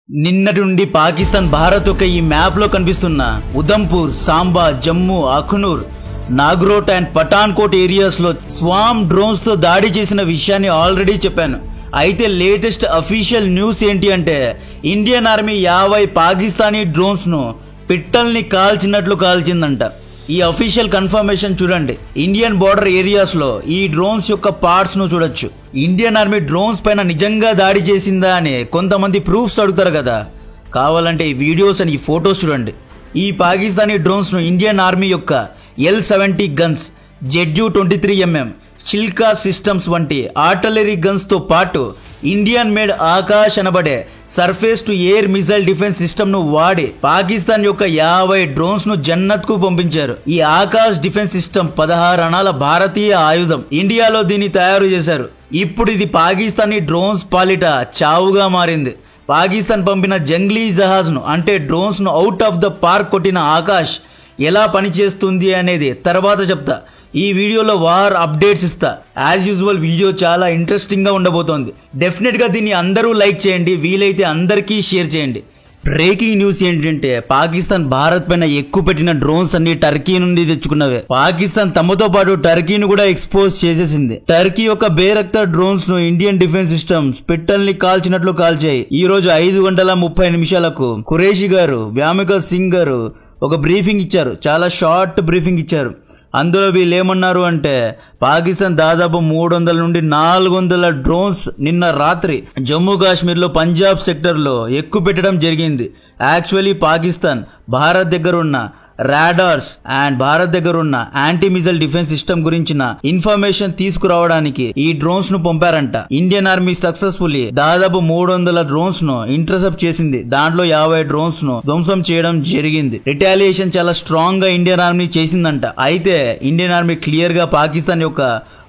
నిన్నటి నుండి పాకిస్తాన్ భారత్ యొక్క ఈ మ్యాప్ లో కనిపిస్తున్న ఉదంపూర్, సాంబా, జమ్మూ, అఖ్నూర్, నాగ్రోట్ అండ్ పఠాన్కోట్ ఏరియాస్ లో స్వామ్ డ్రోన్స్ తో దాడి చేసిన విషయాన్ని ఆల్రెడీ చెప్పాను. అయితే లేటెస్ట్ అఫీషియల్ న్యూస్ ఏంటి అంటే ఇండియన్ ఆర్మీ 50 పాకిస్తానీ డ్రోన్స్ ను పిట్టల్ని కాల్చినట్లు కాల్చిందంట. ఈ అఫీషియల్ కన్ఫర్మేషన్ చూడండి. ఇండియన్ బార్డర్ ఏరియాస్ లో ఈ డ్రోన్స్ యొక్క పార్ట్స్ ను చూడొచ్చు. ఇండియన్ ఆర్మీ డ్రోన్స్ పైన నిజంగా దాడి చేసిందా అని కొంతమంది ప్రూఫ్స్ అడుగుతారు కదా. కావాలంటే ఈ వీడియోస్ అండ్ ఈ ఫొటోస్ చూడండి. ఈ పాకిస్తానీ డ్రోన్స్ ను ఇండియన్ ఆర్మీ యొక్క L-70 guns, ZU-23mm, Chilka systems వంటి ఆర్టిలరీ గన్స్ తో పాటు ఇండియన్ మేడ్ ఆకాష్ అనబడే surface to air missile defence system ను వాడి పాకిస్తాన్ యొక్క 50 డ్రోన్స్ ను జన్నత్ కు పంపించారు. ఈ ఆకాష్ డిఫెన్స్ సిస్టమ్ 16 అణాల భారతీయ ఆయుధం. ఇండియాలో దీన్ని తయారు చేశారు. ఇప్పుడు ఇది పాకిస్తానీ డ్రోన్స్ పాలిట చావుగా మారింది. పాకిస్తాన్ పంపిన జంగ్లీ జహాజ్ ను అంటే డ్రోన్స్ ను అవుట్ ఆఫ్ ద పార్క్ కొట్టిన ఆకాష్ ఎలా పనిచేస్తుంది అనేది తర్వాత చెప్తా. ఈ వీడియోలో వార్ అప్డేట్స్ ఇస్తా. యాజ్ యూజువల్ వీడియో చాలా ఇంట్రెస్టింగ్ గా ఉండబోతోంది. డెఫినెట్ గా దీన్ని అందరూ లైక్ చేయండి, వీలైతే అందరికీ షేర్ చేయండి. బ్రేకింగ్ న్యూస్ ఏంటంటే పాకిస్తాన్ భారత్ పైన ఎక్కువ పెట్టిన డ్రోన్స్ అన్ని టర్కీ నుండి తెచ్చుకున్నవే. పాకిస్తాన్ తమతో పాటు టర్కీని కూడా ఎక్స్పోజ్ చేసేసింది. టర్కీ యొక్క బేరక్తర్ డ్రోన్స్ ను ఇండియన్ డిఫెన్స్ సిస్టమ్స్ పిట్టల్ని కాల్చినట్లు కాల్చాయి. ఈ రోజు 5:30 ఖురేషీ గారు, వ్యామిక సింగ్ గారు ఒక బ్రీఫింగ్ ఇచ్చారు. చాలా షార్ట్ బ్రీఫింగ్ ఇచ్చారు. అందులో వీళ్ళు ఏమన్నారు అంటే పాకిస్తాన్ దాదాపు 300 నుండి 400 డ్రోన్స్ నిన్న రాత్రి జమ్మూ కాశ్మీర్ లో పంజాబ్ సెక్టర్ లో ఎక్కువ పెట్టడం జరిగింది. యాక్చువల్లీ పాకిస్తాన్ భారత్ దగ్గర ఉన్న రాడార్స్ అండ్ భారత్ దగ్గర ఉన్న యాంటీ మిసైల్ డిఫెన్స్ సిస్టమ్ గురించిన ఇన్ఫర్మేషన్ తీసుకురావడానికి ఈ డ్రోన్స్ ను పంపారంట. ఇండియన్ ఆర్మీ సక్సెస్ఫుల్లీ దాదాపు 300 డ్రోన్స్ ను ఇంటర్సెప్ట్ చేసింది. దాంట్లో 50 డ్రోన్స్ ను ధ్వంసం చేయడం జరిగింది. రిటాలియేషన్ చాలా స్ట్రాంగ్ గా ఇండియన్ ఆర్మీ చేసిందంట. అయితే ఇండియన్ ఆర్మీ క్లియర్ గా పాకిస్తాన్ యొక్క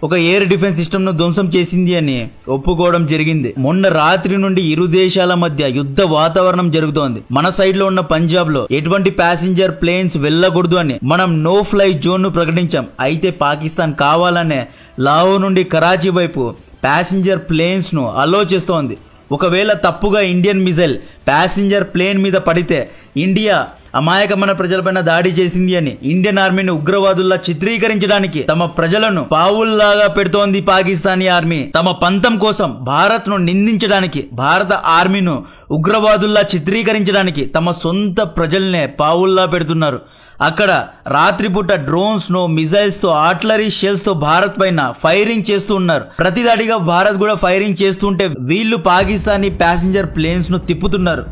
ఒక ఎయిర్ డిఫెన్స్ సిస్టమ్ ను ధ్వంసం చేసింది అని ఒప్పుకోవడం జరిగింది. మొన్న రాత్రి నుండి ఇరు దేశాల మధ్య యుద్ధ వాతావరణం జరుగుతోంది. మన సైడ్ లో ఉన్న పంజాబ్ లో ఎటువంటి ప్యాసింజర్ ప్లేన్స్ వెళ్ళకూడదు అని మనం నో ఫ్లై జోన్ ను ప్రకటించాం. అయితే పాకిస్తాన్ కావాలనే లాహోర్ నుండి కరాచీ వైపు ప్యాసింజర్ ప్లేన్స్ ను అలో చేస్తోంది. ఒకవేళ తప్పుగా ఇండియన్ మిసైల్ ప్యాసింజర్ ప్లేన్ మీద పడితే ఇండియా అమాయకమైన ప్రజలపైన దాడి చేసింది అని ఇండియన్ ఆర్మీని ఉగ్రవాదుల్లా చిత్రీకరించడానికి తమ ప్రజలను పావుల్లాగా పెడుతోంది పాకిస్తానీ ఆర్మీ. తమ పంతం కోసం భారత్ ను నిందించడానికి, భారత ఆర్మీను ఉగ్రవాదుల్లా చిత్రీకరించడానికి తమ సొంత ప్రజల్నే పావుల్లా పెడుతున్నారు. అక్కడ రాత్రిపూట డ్రోన్స్ ను మిసైల్స్ తో ఆర్టిలరీ షెల్స్ తో భారత్ పైన ఫైరింగ్ చేస్తూ ఉన్నారు. ప్రతిదాడిగా భారత్ కూడా ఫైరింగ్ చేస్తుంటే వీళ్ళు పాకిస్తానీ ప్యాసింజర్ ప్లేన్స్ ను తిప్పుతున్నారు.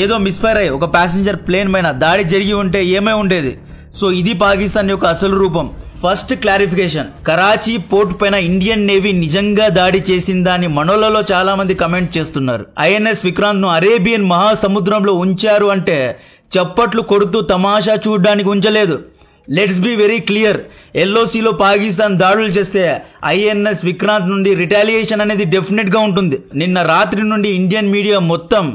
ఏదో మిస్ఫైర్ అయ్యి ఒక ప్యాసింజర్ ప్లేన్ పైన దాడి జరిగి ఉంటే ఏమై ఉండేది. సో ఇది పాకిస్తాన్ యొక్క అసలు రూపం. ఫస్ట్ క్లారిఫికేషన్, కరాచీ పోర్ట్ పైన ఇండియన్ నేవీ నిజంగా దాడి చేసిందా అని మనోళ్ళలో చాలా మంది కమెంట్ చేస్తున్నారు. INS విక్రాంత్ ను అరేబియన్ మహాసముద్రంలో ఉంచారు అంటే చప్పట్లు కొడుతూ తమాషా చూడడానికి ఉంచలేదు. లెట్స్ బి వెరీ క్లియర్, LOCలో పాకిస్తాన్ దాడులు చేస్తే INS విక్రాంత్ నుండి రిటాలియేషన్ అనేది డెఫినెట్ గా ఉంటుంది. నిన్న రాత్రి నుండి ఇండియన్ మీడియా మొత్తం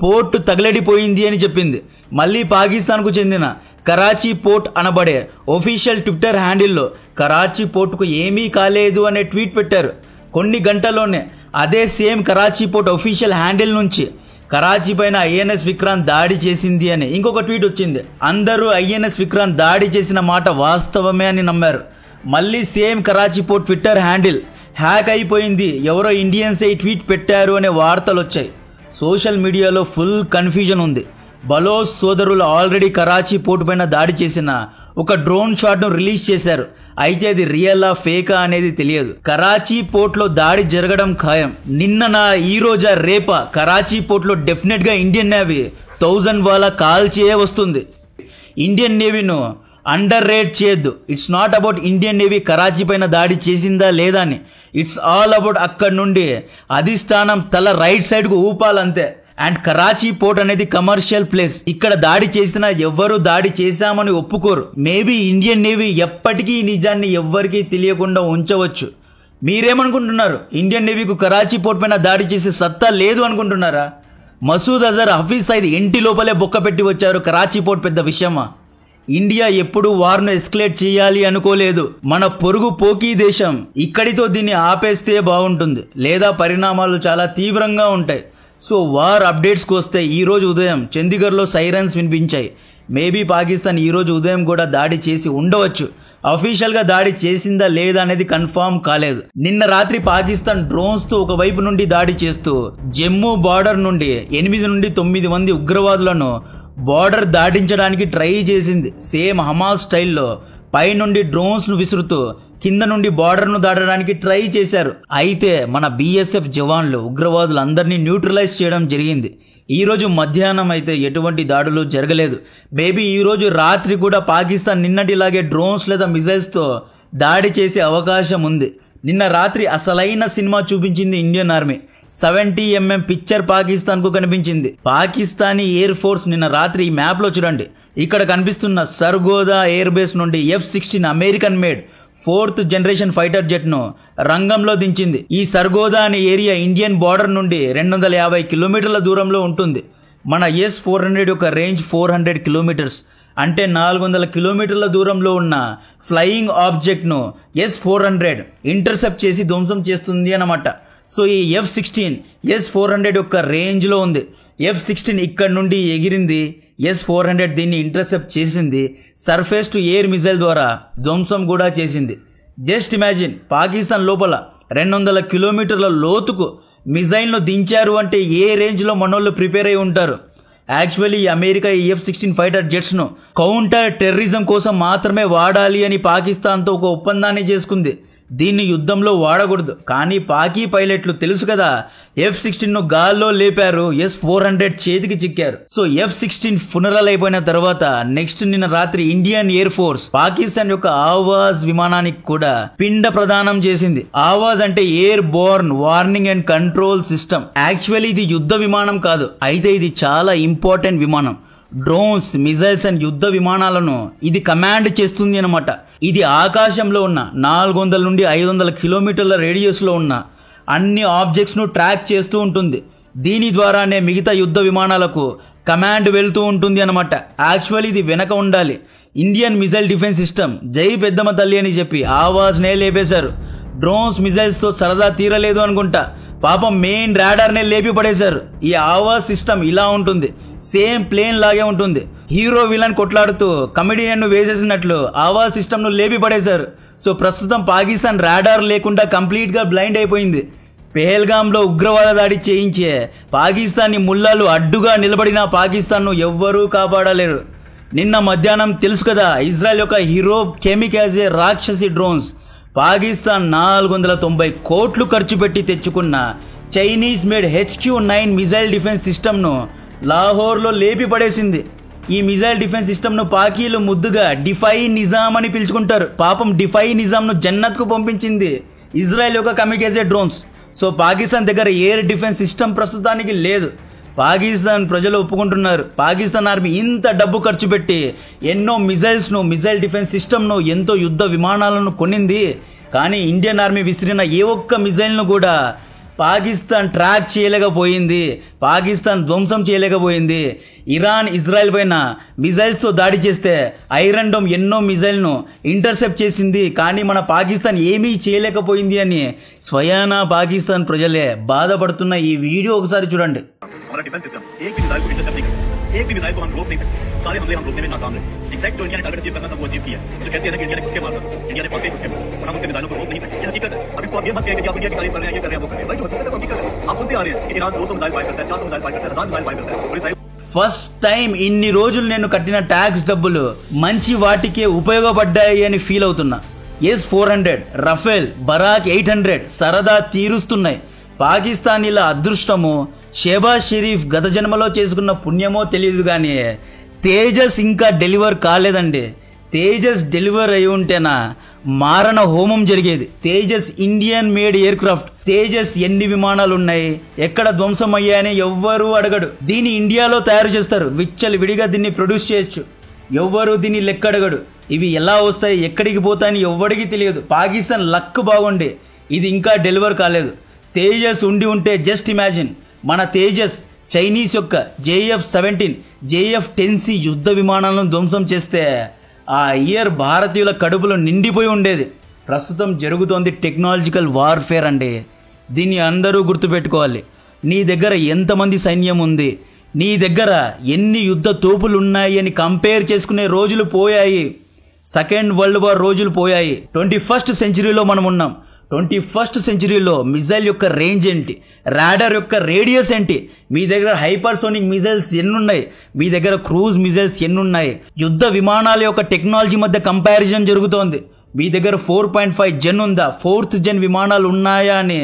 పోర్టు తగలడిపోయింది అని చెప్పింది. మళ్ళీ పాకిస్తాన్ కు చెందిన కరాచీ పోర్ట్ అనబడే ఒఫీషియల్ ట్విట్టర్ హ్యాండిల్లో కరాచీ పోర్టుకు ఏమీ కాలేదు అనే ట్వీట్ పెట్టారు. కొన్ని గంటల్లోనే అదే same Karachi port official handle నుంచి కరాచీ పైన INS విక్రాంత్ దాడి చేసింది అని ఇంకొక ట్వీట్ వచ్చింది. అందరూ INS విక్రాంత్ దాడి చేసిన మాట వాస్తవమే అని నమ్మారు. మళ్ళీ same Karachi port Twitter handle hack అయిపోయింది, ఎవరో ఇండియన్స్ ఈ ట్వీట్ పెట్టారు అనే వార్తలు వచ్చాయి. సోషల్ మీడియాలో ఫుల్ కన్ఫ్యూజన్ ఉంది. బలోచ్ సోదరులు ఆల్రెడీ కరాచీ పోర్టు పైన దాడి చేసిన ఒక డ్రోన్ షాట్ ను రిలీజ్ చేశారు. అయితే అది రియలా ఫేకా అనేది తెలియదు. కరాచీ పోర్ట్ లో దాడి జరగడం ఖాయం. నిన్న ఈ రోజా రేపా కరాచీ పోర్ట్ లో డెఫినెట్ గా ఇండియన్ నేవీ 1000 వాళ్ళ కాల్చే వస్తుంది. ఇండియన్ నేవీను అండర్ రేట్ చేయొద్దు. It's not about Indian navy Karachi పైన దాడి చేసిందా లేదా అని. ఇట్స్ ఆల్ అబౌట్ అక్కడ నుండి అధిష్టానం తల రైట్ సైడ్ కు ఊపాలంతే. అండ్ కరాచీ పోర్ట్ అనేది కమర్షియల్ ప్లేస్. ఇక్కడ దాడి చేసినా ఎవ్వరు దాడి చేశామని ఒప్పుకోరు. మేబీ ఇండియన్ నేవీ ఎప్పటికీ ఈ నిజాన్ని ఎవ్వరికీ తెలియకుండా ఉంచవచ్చు. మీరేమనుకుంటున్నారు? ఇండియన్ నేవీకు కరాచీ పోర్ట్ పైన దాడి చేసే సత్తా లేదు అనుకుంటున్నారా? మసూద్ అజర్, హఫీజ్ సయీద్ ఇంటి లోపలే బొక్క పెట్టి వచ్చారు. కరాచీ పోర్ట్ పెద్ద విషయమా? ఇండియా ఎప్పుడు వార్ను ఎస్కలేట్ చేయాలి అనుకోలేదు. మన పొరుగు పోకీ దేశం ఇక్కడితో దీన్ని ఆపేస్తే బాగుంటుంది, లేదా పరిణామాలు చాలా తీవ్రంగా ఉంటాయి. సో వార్ అప్డేట్స్కి వస్తే ఈ రోజు ఉదయం చండీగఢ్లో సైరన్స్ వినిపించాయి. మేబీ పాకిస్తాన్ ఈ రోజు ఉదయం కూడా దాడి చేసి ఉండవచ్చు. అఫీషియల్గా దాడి చేసిందా లేదా అనేది కన్ఫర్మ్ కాలేదు. నిన్న రాత్రి పాకిస్తాన్ డ్రోన్స్తో ఒకవైపు నుండి దాడి చేస్తూ జమ్మూ బార్డర్ నుండి 8 నుండి 9 మంది ఉగ్రవాదులను బార్డర్ దాటించడానికి ట్రై చేసింది. సేమ్ హమాస్ స్టైల్లో పై నుండి డ్రోన్స్ ను విసురుతూ కింద నుండి బార్డర్ ను దాటడానికి ట్రై చేశారు. అయితే మన బీఎస్ఎఫ్ జవాన్లు ఉగ్రవాదులందరినీ న్యూట్రలైజ్ చేయడం జరిగింది. ఈ రోజు మధ్యాహ్నం అయితే ఎటువంటి దాడులు జరగలేదు. మేబీ ఈ రోజు రాత్రి కూడా పాకిస్తాన్ నిన్నటిలాగే డ్రోన్స్ లేదా మిజైల్స్తో దాడి చేసే అవకాశం ఉంది. నిన్న రాత్రి అసలైన సినిమా చూపించింది ఇండియన్ ఆర్మీ. 70mm పిక్చర్ పాకిస్తాన్కు కనిపించింది. పాకిస్తానీ ఎయిర్ ఫోర్స్ నిన్న రాత్రి ఈ మ్యాప్లో చూడండి, ఇక్కడ కనిపిస్తున్న సర్గోదా ఎయిర్ బేస్ నుండి F-16 American made 4th generation fighter jet ను రంగంలో దించింది. ఈ సర్గోదా అనే ఏరియా ఇండియన్ బార్డర్ నుండి 250 కిలోమీటర్ల దూరంలో ఉంటుంది. మన S-400 యొక్క రేంజ్ 400 కిలోమీటర్స్, అంటే 400 కిలోమీటర్ల దూరంలో ఉన్న ఫ్లయింగ్ ఆబ్జెక్ట్ను S-400 ఇంటర్సెప్ట్ చేసి ధ్వంసం చేస్తుంది అన్నమాట. సో ఈ F-16 S-400 యొక్క రేంజ్లో ఉంది. F-16 ఇక్కడ నుండి ఎగిరింది, S-400 దీన్ని ఇంటర్సెప్ట్ చేసింది, సర్ఫేస్ టు ఎయిర్ మిజైల్ ద్వారా ధ్వంసం కూడా చేసింది. జస్ట్ ఇమాజిన్, పాకిస్తాన్ లోపల 200 కిలోమీటర్ల లోతుకు మిజైల్ను దించారు అంటే ఏ రేంజ్లో మనోళ్ళు ప్రిపేర్ అయి ఉంటారు. యాక్చువల్లీ అమెరికా ఈ F-16 ఫైటర్ జెట్స్ను కౌంటర్ టెర్రరిజం కోసం మాత్రమే వాడాలి అని పాకిస్తాన్తో ఒక ఒప్పందాన్ని చేసుకుంది. దీన్ని యుద్ధంలో వాడకూడదు. కానీ పాకీ పైలట్లు తెలుసు కదా, F-16 ను గాల్లో లేపారు, S-400 చేతికి చిక్కారు. సో F-16 ఫునరల్ అయిపోయిన తర్వాత నెక్స్ట్ నిన్న రాత్రి ఇండియన్ ఎయిర్ ఫోర్స్ పాకిస్తాన్ యొక్క ఆవాజ్ విమానానికి కూడా పిండ ప్రదానం చేసింది. ఆవాజ్ అంటే air Born warning and control system. Actually ఇది యుద్ధ విమానం కాదు, అయితే ఇది చాలా ఇంపార్టెంట్ విమానం. డ్రోన్స్, మిజైల్స్ అండ్ యుద్ధ విమానాలను ఇది కమాండ్ చేస్తుంది అనమాట. ఇది ఆకాశంలో ఉన్న 400 నుండి 500 కిలోమీటర్ల రేడియస్లో ఉన్న అన్ని ఆబ్జెక్ట్స్ను ట్రాక్ చేస్తూ ఉంటుంది. దీని ద్వారానే మిగతా యుద్ధ విమానాలకు కమాండ్ వెళ్తూ ఉంటుంది అనమాట. యాక్చువల్లీ ఇది వెనక ఉండాలి. ఇండియన్ మిజైల్ డిఫెన్స్ సిస్టమ్ జై పెద్దమ్మ తల్లి అని చెప్పి ఆవాజ్నే లేపేశారు. డ్రోన్స్ మిజైల్స్తో సరదా తీరలేదు అనుకుంటా, పాపం మెయిన్ రాడార్నే లేపి పడేశారు. ఈ ఆవాజ్ సిస్టమ్ ఇలా ఉంటుంది, సేమ్ ప్లేన్ లాగే ఉంటుంది. హీరో విలన్ కొట్లాడుతూ కమెడియన్ ను వేసేసినట్లు ఆవాజ్ సిస్టమ్ ను లేపి పడేశారు. సో ప్రస్తుతం పాకిస్తాన్ రాడార్ లేకుండా కంప్లీట్ గా బ్లైండ్ అయిపోయింది. పెహల్గాంలో ఉగ్రవాద దాడి చేయించే పాకిస్తానీ ముల్లాలు అడ్డుగా నిలబడిన పాకిస్తాన్ ను ఎవ్వరూ కాపాడలేరు. నిన్న మధ్యాహ్నం తెలుసు కదా, ఇజ్రాయెల్ యొక్క హీరో కెమికాజే రాక్షసి డ్రోన్స్ పాకిస్తాన్ 490 కోట్లు ఖర్చు పెట్టి తెచ్చుకున్న Chinese made HQ-9 missile defence సిస్టమ్ను లాహోర్లో లేపి పడేసింది. ఈ మిజైల్ డిఫెన్స్ సిస్టమ్ను పాకీలు ముద్దుగా డిఫై నిజాం అని పిలుచుకుంటారు. పాపం డిఫై నిజాంను జన్నత్కు పంపించింది ఇజ్రాయెల్ యొక్క కమికాజే డ్రోన్స్. సో పాకిస్తాన్ దగ్గర ఎయిర్ డిఫెన్స్ సిస్టమ్ ప్రస్తుతానికి లేదు. పాకిస్తాన్ ప్రజలు ఒప్పుకుంటున్నారు, పాకిస్తాన్ ఆర్మీ ఇంత డబ్బు ఖర్చు పెట్టి ఎన్నో మిజైల్స్ను, మిజైల్ డిఫెన్స్ సిస్టమ్ను, ఎంతో యుద్ధ విమానాలను కొనింది. కానీ ఇండియన్ ఆర్మీ విసిరిన ఏ ఒక్క మిజైల్ను కూడా పాకిస్తాన్ ట్రాక్ చేయలేకపోయింది, పాకిస్తాన్ ధ్వంసం చేయలేకపోయింది. ఇరాన్ ఇజ్రాయెల్ పైన మిజైల్స్తో దాడి చేస్తే ఐరన్ డోమ్ ఎన్నో మిజైల్ను ఇంటర్సెప్ట్ చేసింది, కానీ మన పాకిస్తాన్ ఏమీ చేయలేకపోయింది అని స్వయానా పాకిస్తాన్ ప్రజలే బాధపడుతున్న ఈ వీడియో ఒకసారి చూడండి. एक भी मिसाइल को हम रोक नहीं सकते, सारे हमले हम रोकने में नाकाम रहे। एग्जैक्ट जो इंडिया ने टारगेट अचीव करना था वो अचीव किया। जो कहते हैं ना कि इंडिया ने घुसके मारा, इंडिया ने पक्के घुसके मारा, और हम उसके मिसाइलों को रोक नहीं सकते। ये हकीकत है। अब इसको आप ये मत कहें कि आप इंडिया की तारीफ कर रहे हैं, ये कर रहे हैं, वो कर रहे हैं। भाई जो हकीकत है वो हकीकत है। आप सुनते आ रहे हैं कि ईरान 200 मिसाइल फायर करता है, 400 मिसाइल फायर करता है, 1000 मिसाइल फायर करता है। और इस ఫస్ట్ టైం ఇన్ని రోజులు నేను కట్టిన ట్యాక్స్ డబ్బులు మంచి వాటికే ఉపయోగపడ్డాయి అని ఫీల్ అవుతున్నా. S-400, రఫేల్, బరాక్ 800 సరదా తీరుస్తున్నాయి. పాకిస్తానీల అదృష్టమో షెహబాజ్ షరీఫ్ గత జన్మలో చేసుకున్న పుణ్యమో తెలియదు, కానీ తేజస్ ఇంకా డెలివర్ కాలేదండి. తేజస్ డెలివర్ అయి ఉంటేనా మారణ హోమం జరిగేది. Tejas Indian made air craft. Tejas ఎన్ని విమానాలు ఉన్నాయి, ఎక్కడ ధ్వంసం అయ్యాయని ఎవ్వరూ అడగడు. దీన్ని ఇండియాలో తయారు చేస్తారు, విచ్చలు విడిగా దీన్ని ప్రొడ్యూస్ చేయొచ్చు. ఎవ్వరూ దీన్ని లెక్క అడగడు. ఇవి ఎలా వస్తాయి, ఎక్కడికి పోతాయని ఎవ్వడికి తెలియదు. పాకిస్తాన్ లక్ బాగుండి ఇది ఇంకా డెలివర్ కాలేదు. తేజస్ ఉండి ఉంటే జస్ట్ ఇమాజిన్, మన తేజస్ చైనీస్ యొక్క JF-17, JF-10C యుద్ధ విమానాలను ధ్వంసం చేస్తే ఆ ఇయర్ భారతీయుల కడుపులో నిండిపోయి ఉండేది. ప్రస్తుతం జరుగుతోంది టెక్నాలజికల్ వార్ఫేర్ అండి. దీన్ని అందరూ గుర్తుపెట్టుకోవాలి. నీ దగ్గర ఎంతమంది సైన్యం ఉంది, నీ దగ్గర ఎన్ని యుద్ధ తోపులు ఉన్నాయి అని కంపేర్ చేసుకునే రోజులు పోయాయి. సెకండ్ వరల్డ్ వార్ రోజులు పోయాయి. 21st సెంచరీలో మనం ఉన్నాం. 21st సెంచరీలో మిజైల్ యొక్క రేంజ్ ఏంటి, రాడార్ యొక్క రేడియస్ ఏంటి, మీ దగ్గర హైపర్సోనిక్ మిజైల్స్ ఎన్నున్నాయి, మీ దగ్గర క్రూజ్ మిజైల్స్ ఎన్నున్నాయి, యుద్ధ విమానాల యొక్క టెక్నాలజీ మధ్య కంపారిజన్ జరుగుతోంది. మీ దగ్గర 4.5 జెన్ ఉందా, 4th జెన్ విమానాలు ఉన్నాయా అని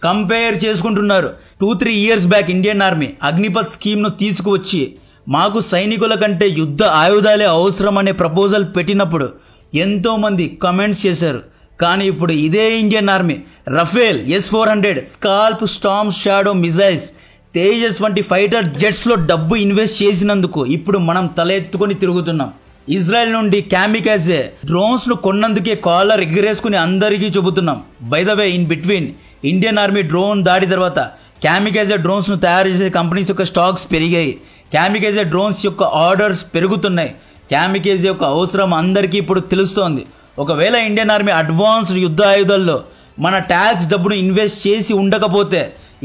కంపేర్ చేసుకుంటున్నారు. 2-3 years back Indian Army Agnipath స్కీమ్ను తీసుకువచ్చి మాకు సైనికుల కంటే యుద్ధ ఆయుధాలే అవసరం అనే ప్రపోజల్ పెట్టినప్పుడు ఎంతోమంది కమెంట్స్ చేశారు. కానీ ఇప్పుడు ఇదే Indian army Rafale, S-400, scalp, Storm shadow missiles, Tejas వంటి ఫైటర్ జెట్స్లో డబ్బు ఇన్వెస్ట్ చేసినందుకు ఇప్పుడు మనం తల ఎత్తుకొని తిరుగుతున్నాం. ఇజ్రాయెల్ నుండి క్యామికాజే డ్రోన్స్ను కొన్నందుకే కాలర్ ఎగిరేసుకుని అందరికీ చెబుతున్నాం. By the way, in between Indian army drone దాడి తర్వాత క్యామికాజే డ్రోన్స్ను తయారు చేసే కంపెనీస్ యొక్క స్టాక్స్ పెరిగాయి. క్యామికాజే డ్రోన్స్ యొక్క ఆర్డర్స్ పెరుగుతున్నాయి. క్యామికాజే యొక్క అవసరం అందరికీ ఇప్పుడు తెలుస్తోంది. ఒకవేళ ఇండియన్ ఆర్మీ అడ్వాన్స్డ్ యుద్ధ ఆయుధాల్లో మన ట్యాక్స్ డబ్బును ఇన్వెస్ట్ చేసి ఉండకపోతే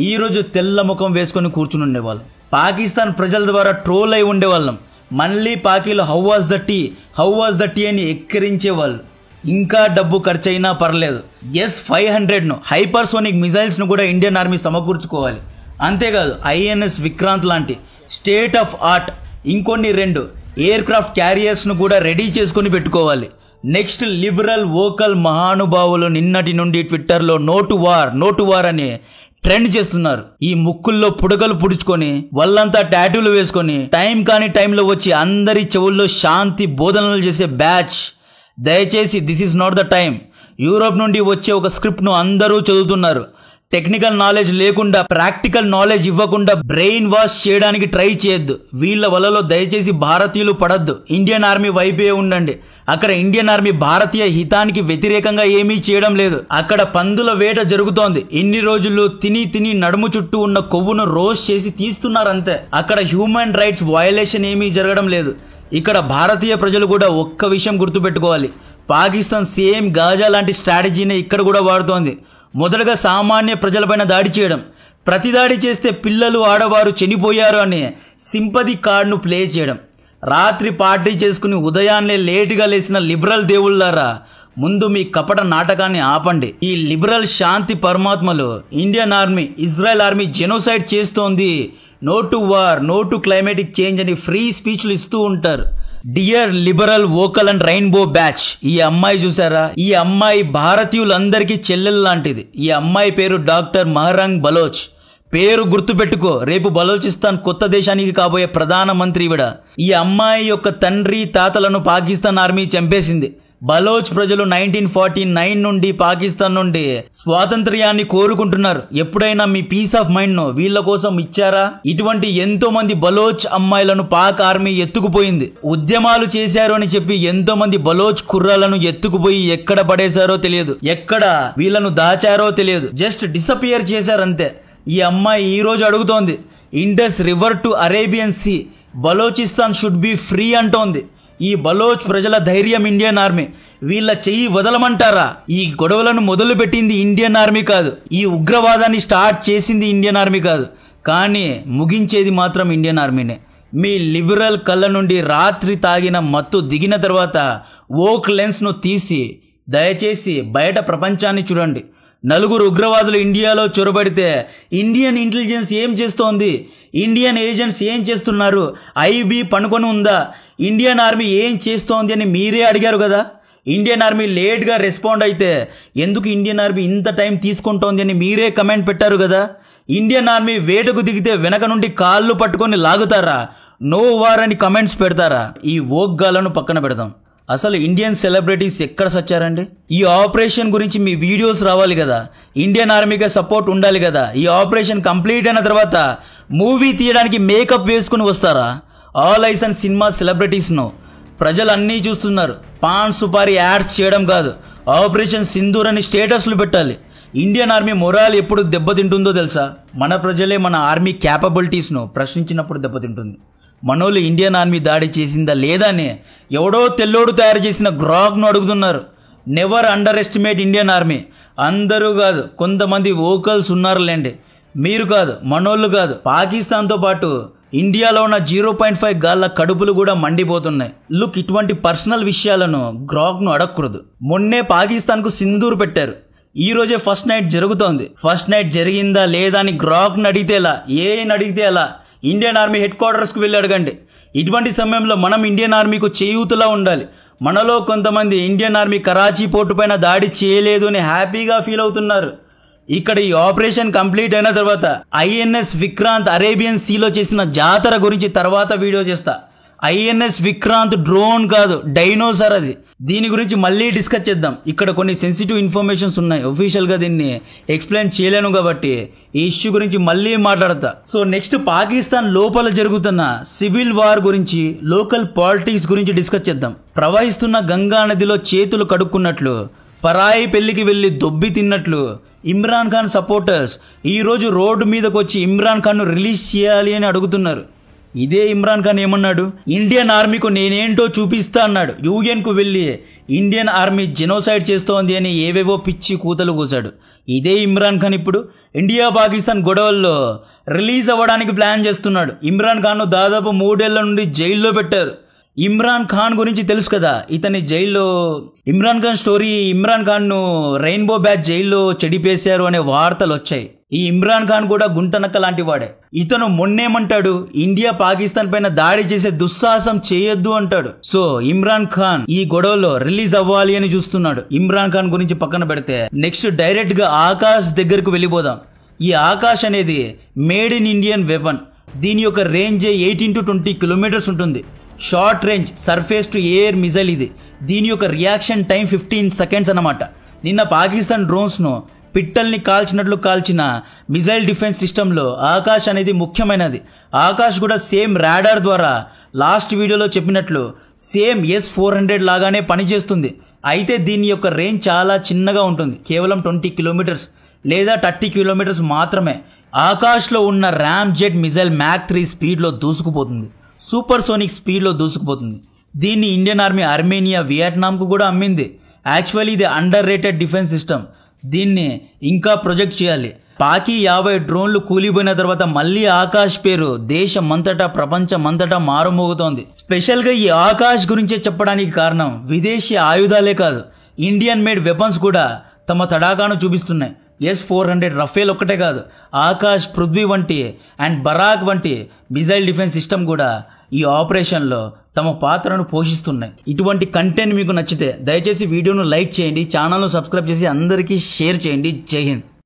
ఈరోజు తెల్ల ముఖం వేసుకొని కూర్చుని ఉండేవాళ్ళం. పాకిస్తాన్ ప్రజల ద్వారా ట్రోల్ అయి ఉండేవాళ్ళం. మళ్ళీ పాకీలో హౌ వాజ్ ద టీ అని ఎక్కిరించేవాళ్ళు. ఇంకా డబ్బు ఖర్చు అయినా పర్లేదు, S-500ను హైపర్సోనిక్ మిజైల్స్ను కూడా ఇండియన్ ఆర్మీ సమకూర్చుకోవాలి. అంతేకాదు INS విక్రాంత్ లాంటి స్టేట్ ఆఫ్ ఆర్ట్ ఇంకొన్ని 2 ఎయిర్ క్రాఫ్ట్ క్యారియర్స్ను కూడా రెడీ చేసుకుని పెట్టుకోవాలి. నెక్స్ట్ లిబరల్ వోకల్ మహానుభావులు నిన్నటి నుండి ట్విట్టర్లో నో టు వార్ అని ట్రెండ్ చేస్తున్నారు. ఈ ముక్కుల్లో పుడకలు పుడుచుకొని వాళ్ళంతా టాటూలు వేసుకొని టైం కాని టైంలో వచ్చి అందరి చెవుల్లో శాంతి బోధనలు చేసే బ్యాచ్. దయచేసి this is not the time. Europe నుండి వచ్చే ఒక స్క్రిప్ట్ను అందరూ చదువుతున్నారు. టెక్నికల్ నాలెడ్జ్ లేకుండా, ప్రాక్టికల్ నాలెడ్జ్ ఇవ్వకుండా బ్రెయిన్ వాష్ చేయడానికి ట్రై చేయొద్దు. వీళ్ళ వలలో దయచేసి భారతీయులు పడద్దు. ఇండియన్ ఆర్మీ వైపే ఉండండి. అక్కడ ఇండియన్ ఆర్మీ భారతీయ హితానికి వ్యతిరేకంగా ఏమీ చేయడం లేదు. అక్కడ పందుల వేట జరుగుతోంది. ఇన్ని రోజులు తిని నడుము చుట్టూ ఉన్న కొవ్వును రోస్ట్ చేసి తీస్తున్నారంతే. అక్కడ హ్యూమన్ రైట్స్ వయలేషన్ ఏమీ జరగడం లేదు. ఇక్కడ భారతీయ ప్రజలు కూడా ఒక్క విషయం గుర్తుపెట్టుకోవాలి. పాకిస్తాన్ సేమ్ గాజా లాంటి స్ట్రాటజీనే ఇక్కడ కూడా వాడుతోంది. మొదటగా సామాన్య ప్రజలపైన దాడి చేయడం, ప్రతి దాడి చేస్తే పిల్లలు, ఆడవారు చనిపోయారు అనే సింపతి కార్డును ప్లే చేయడం, రాత్రి పార్టీ చేసుకుని ఉదయాన్నే లేటుగా లేచిన లిబరల్ దేవుళ్ళారా, ముందు మీ కపట నాటకాన్ని ఆపండి. ఈ లిబరల్ శాంతి పరమాత్మలు Indian Army, Israel Army genocide చేస్తోంది, no to war, no to climatic change అని ఫ్రీ స్పీచ్లు ఇస్తూ ఉంటారు. Dear liberal vocal and rainbow batch, ఈ అమ్మాయి చూసారా? ఈ అమ్మాయి భారతీయులందరికీ చెల్లెలు లాంటిది. ఈ అమ్మాయి పేరు డాక్టర్ మహరంగ్ బలోచ్. పేరు గుర్తుపెట్టుకో, రేపు బలోచిస్తాన్ కొత్త దేశానికి కాబోయే ప్రధానమంత్రి ఇవిడ. ఈ అమ్మాయి యొక్క తండ్రి తాతలను పాకిస్తాన్ ఆర్మీ చంపేసింది. బలోచ్ ప్రజలు 1949 నుండి పాకిస్తాన్ నుండి స్వాతంత్ర్యాన్ని కోరుకుంటున్నారు. ఎప్పుడైనా మీ పీస్ ఆఫ్ మైండ్ ను వీళ్ళ కోసం ఇచ్చారా? ఇటువంటి ఎంతో మంది బలోచ్ అమ్మాయిలను పాక్ ఆర్మీ ఎత్తుకుపోయింది. ఉద్యమాలు చేశారు అని చెప్పి ఎంతో మంది బలోచ్ కుర్రాలను ఎత్తుకుపోయి ఎక్కడ పడేశారో తెలియదు, ఎక్కడ వీళ్ళను దాచారో తెలియదు, జస్ట్ డిసపియర్ చేశారంతే. ఈ అమ్మాయి ఈ రోజు అడుగుతోంది, Indus river to Arabian sea, Balochistan should be free అంటోంది. ఈ బలోచ్ ప్రజల ధైర్యం ఇండియన్ ఆర్మీ. వీళ్ళ చెయ్యి వదలమంటారా? ఈ గొడవలను మొదలు పెట్టింది ఇండియన్ ఆర్మీ కాదు, ఈ ఉగ్రవాదాన్ని స్టార్ట్ చేసింది ఇండియన్ ఆర్మీ కాదు, కానీ ముగించేది మాత్రం ఇండియన్ ఆర్మీనే. మీ లిబరల్ కళ్ళ నుండి రాత్రి తాగిన మత్తు దిగిన తర్వాత వోక్ లెన్స్ను తీసి దయచేసి బయట ప్రపంచాన్ని చూడండి. 4 ఉగ్రవాదులు ఇండియాలో చొరబడితే ఇండియన్ ఇంటెలిజెన్స్ ఏం చేస్తోంది? ఇండియన్ ఏజెంట్స్ ఏం చేస్తున్నారు? ఐబీ పనుకొని ఉందా? ఇండియన్ ఆర్మీ ఏం చేస్తోంది అని మీరే అడిగారు కదా. ఇండియన్ ఆర్మీ లేట్గా రెస్పాండ్ అయితే ఎందుకు ఇండియన్ ఆర్మీ ఇంత టైం తీసుకుంటోంది అని మీరే కమెంట్ పెట్టారు కదా. ఇండియన్ ఆర్మీ వేటకు దిగితే వెనక నుండి కాళ్ళు పట్టుకొని లాగుతారా? నో వార్ అని కమెంట్స్ పెడతారా? ఈ ఓగ్గాలను పక్కన పెడదాం. అసలు ఇండియన్ సెలబ్రిటీస్ ఎక్కడ సచ్చారండి? ఈ ఆపరేషన్ గురించి మీ వీడియోస్ రావాలి కదా, ఇండియన్ ఆర్మీకి సపోర్ట్ ఉండాలి కదా. ఈ ఆపరేషన్ కంప్లీట్ అయిన తర్వాత మూవీ తీయడానికి మేకప్ వేసుకుని వస్తారా? ఆల్ ఐస్ అండ్ సినిమా సెలబ్రిటీస్ను ప్రజలు అన్నీ చూస్తున్నారు. పాన్ సుపారీ యాడ్స్ చేయడం కాదు, ఆపరేషన్ సింధూర్ అని స్టేటస్లు పెట్టాలి. ఇండియన్ ఆర్మీ మొరాల్ ఎప్పుడు దెబ్బతింటుందో తెలుసా? మన ప్రజలే మన ఆర్మీ క్యాపబిలిటీస్ను ప్రశ్నించినప్పుడు దెబ్బతింటుంది. మనోళ్ళు ఇండియన్ ఆర్మీ దాడి చేసిందా లేదా అని ఎవడో తెల్లోడు తయారు చేసిన గ్రాగ్ను అడుగుతున్నారు. Never under estimate Indian army. అందరూ కాదు, కొంతమంది వోకల్స్ ఉన్నారులేండి. మీరు కాదు, మనోళ్ళు కాదు, పాకిస్తాన్తో పాటు ఇండియాలో ఉన్న 0.5 గాళ్ళ కడుపులు కూడా మండిపోతున్నాయి. లుక్, ఇటువంటి పర్సనల్ విషయాలను గ్రాక్ను అడగకూడదు. మొన్నే పాకిస్తాన్కు సింధూర్ పెట్టారు. ఈ రోజే ఫస్ట్ నైట్ జరుగుతోంది. ఫస్ట్ నైట్ జరిగిందా లేదా అని గ్రాక్ను అడిగితే ఎలా, అడిగితే ఎలా? ఇండియన్ ఆర్మీ హెడ్ క్వార్టర్స్కు వెళ్ళి అడగండి. ఇటువంటి సమయంలో మనం ఇండియన్ ఆర్మీకు చేయూతలా ఉండాలి. మనలో కొంతమంది ఇండియన్ ఆర్మీ కరాచీ పోర్టు పైన దాడి చేయలేదు అని హ్యాపీగా ఫీల్ అవుతున్నారు. ఇక్కడ ఈ ఆపరేషన్ కంప్లీట్ అయిన తర్వాత ఐఎన్ఎస్ విక్రాంత్ అరేబియన్ సీలో చేసిన జాతర గురించి తర్వాత వీడియో చేస్తా. ఐఎన్ఎస్ విక్రాంత్ డ్రోన్ కాదు, డైనోసార్ అది. దీని గురించి మళ్ళీ డిస్కస్ చేద్దాం. ఇక్కడ కొన్ని సెన్సిటివ్ ఇన్ఫర్మేషన్స్ ఉన్నాయి. ఒఫీషియల్గా దీన్ని ఎక్స్ప్లెయిన్ చేయలేను కాబట్టి ఈ ఇష్యూ గురించి మళ్ళీ మాట్లాడతా. సో నెక్స్ట్ పాకిస్తాన్ లోపల జరుగుతున్న సివిల్ వార్ గురించి, లోకల్ పాలిటిక్స్ గురించి డిస్కస్ చేద్దాం. ప్రవహిస్తున్న గంగా నదిలో చేతులు కడుక్కున్నట్లు, పరాయి పెళ్లికి వెళ్లి దొబ్బి తిన్నట్లు ఇమ్రాన్ ఖాన్ సపోర్టర్స్ ఈరోజు రోడ్డు మీదకి వచ్చి ఇమ్రాన్ ఖాన్ను రిలీజ్ చేయాలి అని అడుగుతున్నారు. ఇదే ఇమ్రాన్ ఖాన్ ఏమన్నాడు? ఇండియన్ ఆర్మీకు నేనేంటో చూపిస్తా అన్నాడు. యూఎన్కు వెళ్ళి ఇండియన్ ఆర్మీ జెనోసైడ్ చేస్తోంది అని ఏవేవో పిచ్చి కూతలు కూశాడు. ఇదే ఇమ్రాన్ ఖాన్ ఇప్పుడు ఇండియా పాకిస్తాన్ గొడవల్లో రిలీజ్ అవ్వడానికి ప్లాన్ చేస్తున్నాడు. ఇమ్రాన్ ఖాన్ను దాదాపు 3 ఏళ్ల నుండి జైల్లో పెట్టారు. ఇమ్రాన్ ఖాన్ గురించి తెలుసు కదా, ఇతని జైల్లో ఇమ్రాన్ ఖాన్ స్టోరీ, ఇమ్రాన్ ఖాన్ను రెయిన్బో బ్యాచ్ జైల్లో చెడిపేశారు అనే వార్తలు వచ్చాయి. ఈ ఇమ్రాన్ ఖాన్ కూడా గుంటనక్క లాంటి వాడే. ఇతను మొన్నేమంటాడు? ఇండియా పాకిస్తాన్ పైన దాడి చేసే దుస్సాహసం చేయొద్దు అంటాడు. సో ఇమ్రాన్ ఖాన్ ఈ గొడవలో రిలీజ్ అవ్వాలి అని చూస్తున్నాడు. ఇమ్రాన్ ఖాన్ గురించి పక్కన పెడితే నెక్స్ట్ డైరెక్ట్ గా ఆకాష్ దగ్గరకు వెళ్ళిపోదాం. ఈ ఆకాష్ అనేది మేడ్ ఇన్ ఇండియన్ వెపన్. దీని యొక్క రేంజ్ 18 to 20 కిలోమీటర్స్ ఉంటుంది. Short range surface to air missile ఇది. దీని యొక్క రియాక్షన్ టైం 15 సెకండ్స్ అన్నమాట. నిన్న పాకిస్తాన్ డ్రోన్స్ను పిట్టల్ని కాల్చినట్లు కాల్చిన మిజైల్ డిఫెన్స్ సిస్టంలో ఆకాష్ అనేది ముఖ్యమైనది. ఆకాష్ కూడా సేమ్ రాడార్ ద్వారా లాస్ట్ వీడియోలో చెప్పినట్లు సేమ్ S-400 లాగానే పనిచేస్తుంది. అయితే దీని యొక్క రేంజ్ చాలా చిన్నగా ఉంటుంది, కేవలం 20 కిలోమీటర్స్ లేదా 30 కిలోమీటర్స్ మాత్రమే. ఆకాష్లో ఉన్న ర్యామ్ జెట్ మిజైల్ మ్యాక్ 3 స్పీడ్లో దూసుకుపోతుంది, సూపర్ సోనిక్ స్పీడ్లో దూసుకుపోతుంది. దీన్ని ఇండియన్ ఆర్మీ ఆర్మేనియా, వియట్నాంకు కూడా అమ్మింది. యాక్చువల్లీ ఇది అండర్ రేటెడ్ డిఫెన్స్ సిస్టమ్. దీన్ని ఇంకా ప్రొజెక్ట్ చేయాలి. పాకి 50 డ్రోన్లు కూలిపోయిన తర్వాత మళ్ళీ ఆకాష్ పేరు దేశమంతటా, ప్రపంచమంతటా మారుమోగుతోంది. స్పెషల్గా ఈ ఆకాష్ గురించే చెప్పడానికి కారణం విదేశీ ఆయుధాలే కాదు, ఇండియన్ మేడ్ వెపన్స్ కూడా తమ తడాకాను చూపిస్తున్నాయి. S-400 రఫేల్ ఒక్కటే కాదు, ఆకాష్, పృథ్వీ వంటి అండ్ బరాక్ వంటి మిజైల్ డిఫెన్స్ సిస్టమ్ కూడా ఈ ఆపరేషన్లో తమ పాత్రను పోషిస్తున్నాయి. ఇటువంటి కంటెంట్ మీకు నచ్చితే దయచేసి వీడియోను లైక్ చేయండి, ఛానల్ను సబ్స్క్రైబ్ చేసి అందరికీ షేర్ చేయండి. జై హింద్.